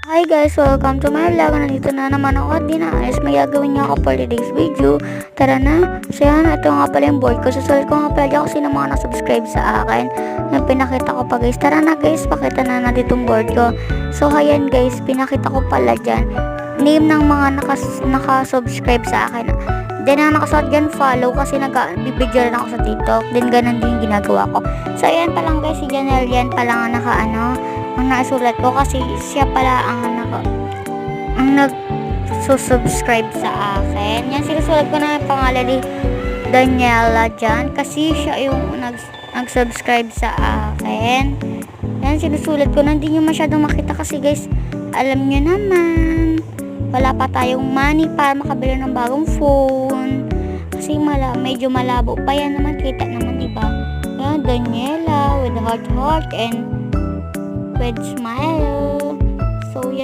Hi guys! Welcome to my vlog. Nandito na naman ako at dinaayos. May gagawin niya ako for today's video. Tara na! So yan, ito nga pala yung board ko. Susulat ko nga pala dyan kasi ng mga na-subscribe sa akin. Yung pinakita ko pa guys. Tara na guys, pakita na natin itong board ko. So ayan guys, pinakita ko pala dyan. Name ng mga naka-subscribe sa akin. Then ang nakasuot dyan, follow kasi nag-video rin ako sa TikTok. Then ganun din yung ginagawa ko. So ayan pa lang guys, si Janelle yan pa lang ang nasulat ko kasi siya pala ang nag-subscribe sa akin. Yan, sinusulat ko na yung pangalan ni Daniela dyan kasi siya yung nag-subscribe sa akin. Yan, sinusulat ko na. Hindi nyo masyadong makita kasi guys, alam nyo naman, wala pa tayong money para makabili ng bagong phone. Kasi medyo malabo pa yan naman. Kita naman, diba? Yan, Daniela with heart and with smile.